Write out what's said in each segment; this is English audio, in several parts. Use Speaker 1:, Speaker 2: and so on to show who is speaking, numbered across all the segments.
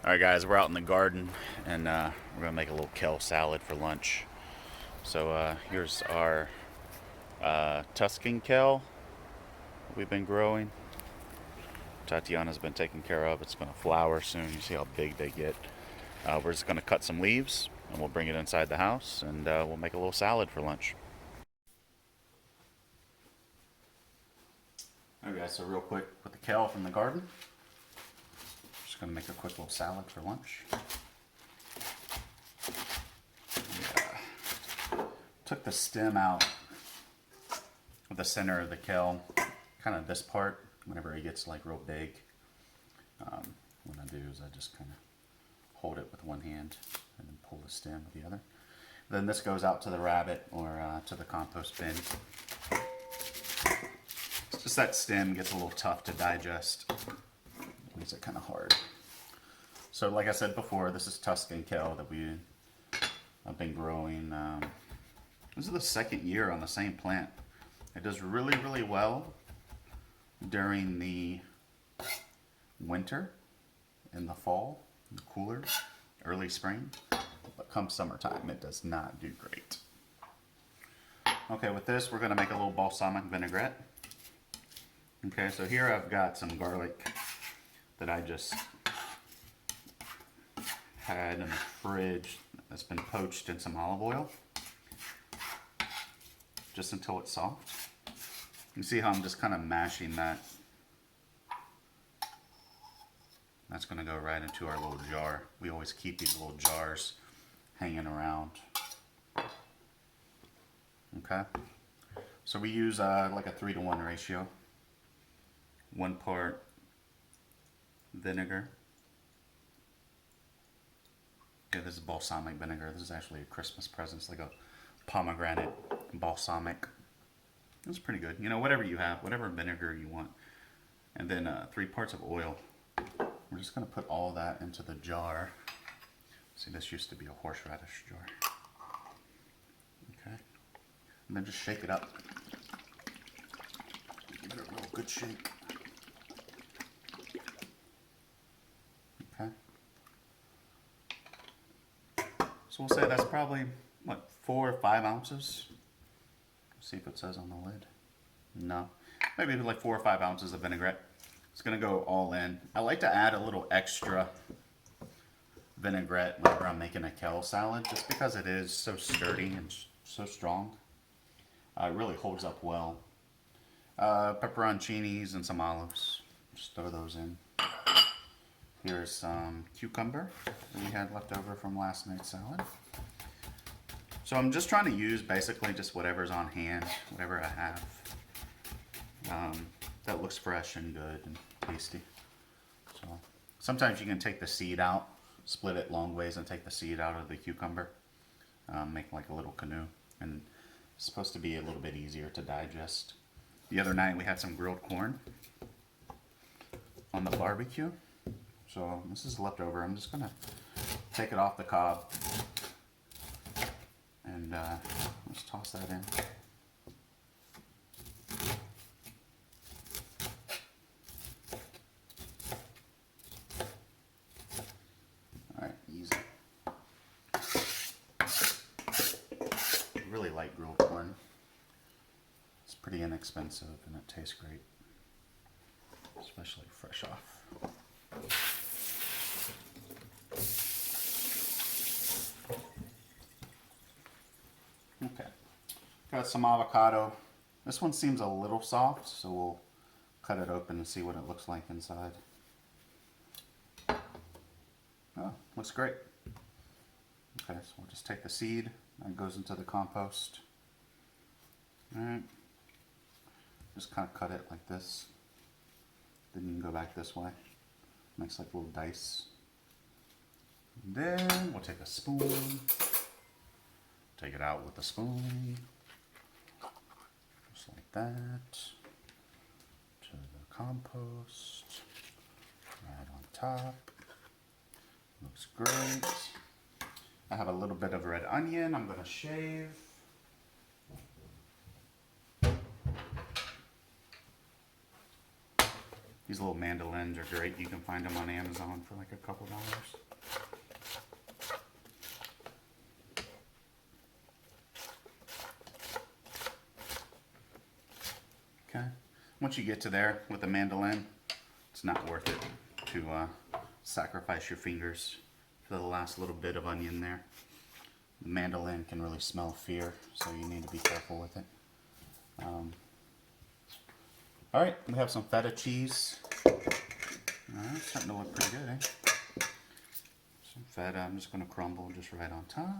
Speaker 1: Alright guys, we're out in the garden and we're going to make a little kale salad for lunch. So here's our Tuscan kale we've been growing. Tatiana's been taking care of. It's going to flower soon. You see how big they get. We're just going to cut some leaves and we'll bring it inside the house and we'll make a little salad for lunch. Alright guys, so real quick with the kale from the garden. Just going to make a quick little salad for lunch. Took the stem out of the center of the kale, kind of this part, whenever it gets like real big. What I do is I just kind of hold it with one hand and then pull the stem with the other. Then this goes out to the rabbit or to the compost bin. It's just that stem gets a little tough to digest. It makes it kind of hard. So like I said before, this is Tuscan kale that I've been growing. This is the second year on the same plant. It does really, really well during the winter, in the fall, in the cooler, early spring. But come summertime, it does not do great. Okay, with this, we're gonna make a little balsamic vinaigrette. Okay, so here I've got some garlic that I just had in the fridge that's been poached in some olive oil. Just until it's soft. You see how I'm just kind of mashing that. That's going to go right into our little jar. We always keep these little jars hanging around. Okay. So we use like a 3-to-1 ratio. 1 part vinegar. Okay, this is balsamic vinegar. This is actually a Christmas present. It's like a pomegranate balsamic. It's pretty good. You know, whatever you have, whatever vinegar you want. And then 3 parts of oil. We're just going to put all that into the jar. See, this used to be a horseradish jar. Okay. And then just shake it up. Give it a real good shake. Okay. So we'll say that's probably, what, 4 or 5 ounces? See if it says on the lid. No. Maybe like 4 or 5 ounces of vinaigrette. It's going to go all in. I like to add a little extra vinaigrette whenever I'm making a kale salad, just because it is so sturdy and so strong. It really holds up well. Pepperoncinis and some olives. Just throw those in. Here's some cucumber that we had left over from last night's salad. So I'm just trying to use basically just whatever's on hand, whatever I have that looks fresh and good and tasty. So sometimes you can take the seed out, split it long ways and take the seed out of the cucumber, make like a little canoe, and it's supposed to be a little bit easier to digest. The other night we had some grilled corn on the barbecue. So this is leftover. I'm just gonna take it off the cob and let's toss that in. Alright, easy. I really like grilled corn. It's pretty inexpensive and it tastes great, especially fresh off. Okay, got some avocado. This one seems a little soft, so we'll cut it open and see what it looks like inside. Oh, looks great. Okay, so we'll just take the seed. That goes into the compost. Alright. Just kind of cut it like this. Then you can go back this way. Makes like little dice. And then we'll take a spoon. Take it out with a spoon. Just like that. To the compost. Right on top. Looks great. I have a little bit of red onion I'm going to shave. These little mandolins are great. You can find them on Amazon for like a couple dollars. Okay, once you get to there with the mandolin, it's not worth it to sacrifice your fingers for the last little bit of onion there. The mandolin can really smell fear, so you need to be careful with it. Alright, we have some feta cheese. Alright, starting to look pretty good, eh? Some feta, I'm just going to crumble just right on top.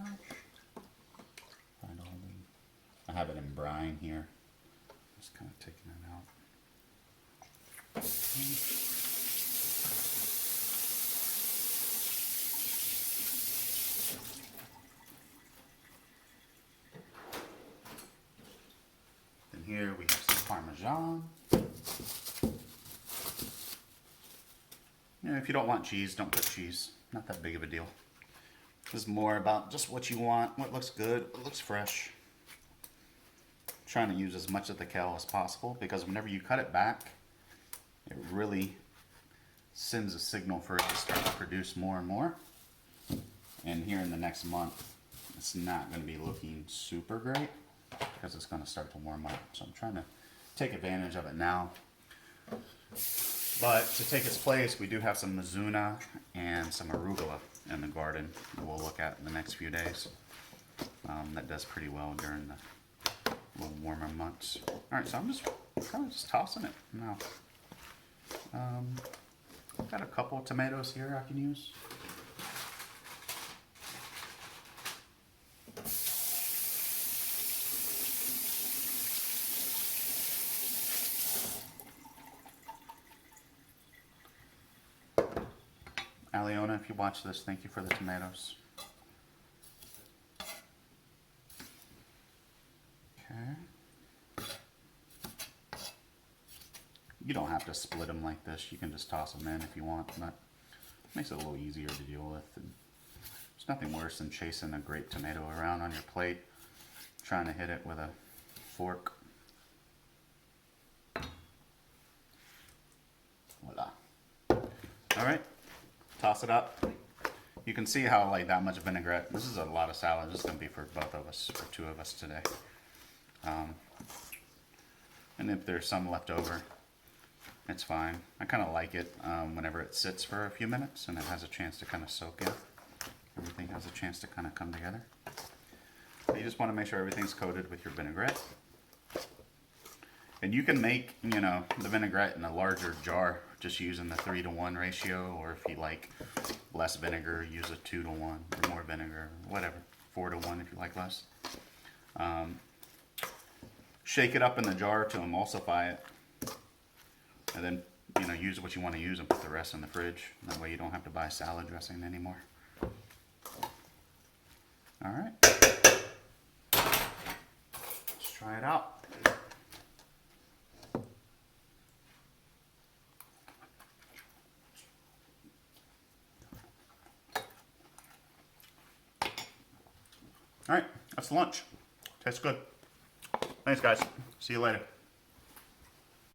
Speaker 1: I have it in brine here. Just kind of taking it out. Then here we have some Parmesan. You know, if you don't want cheese, don't put cheese. Not that big of a deal. This is more about just what you want, what looks good, what looks fresh. Trying to use as much of the kale as possible, because whenever you cut it back, it really sends a signal for it to start to produce more and more. And here in the next month, it's not going to be looking super great because it's going to start to warm up. So I'm trying to take advantage of it now. But to take its place, we do have some mizuna and some arugula in the garden that we'll look at in the next few days. That does pretty well during the little warmer months. Alright, so I'm just kind of just tossing it now. I've got a couple of tomatoes here I can use. Aliona, if you watch this, thank you for the tomatoes. Okay. You don't have to split them like this. You can just toss them in if you want, but it makes it a little easier to deal with. And there's nothing worse than chasing a grape tomato around on your plate, trying to hit it with a fork. Voila. All right. Toss it up. You can see how like that much vinaigrette. This is a lot of salad. This is going to be for both of us, for two of us today. And if there's some left over, it's fine. I kind of like it whenever it sits for a few minutes and it has a chance to kind of soak in. Everything has a chance to kind of come together. But you just want to make sure everything's coated with your vinaigrette. And you can make, you know, the vinaigrette in a larger jar, just using the 3-to-1 ratio, or if you like less vinegar, use a 2-to-1, or more vinegar, whatever, 4-to-1 if you like less. Shake it up in the jar to emulsify it, and then, you know, use what you want to use and put the rest in the fridge. That way you don't have to buy salad dressing anymore. All right, let's try it out. All right, that's lunch. Tastes good. Thanks, guys. See you later.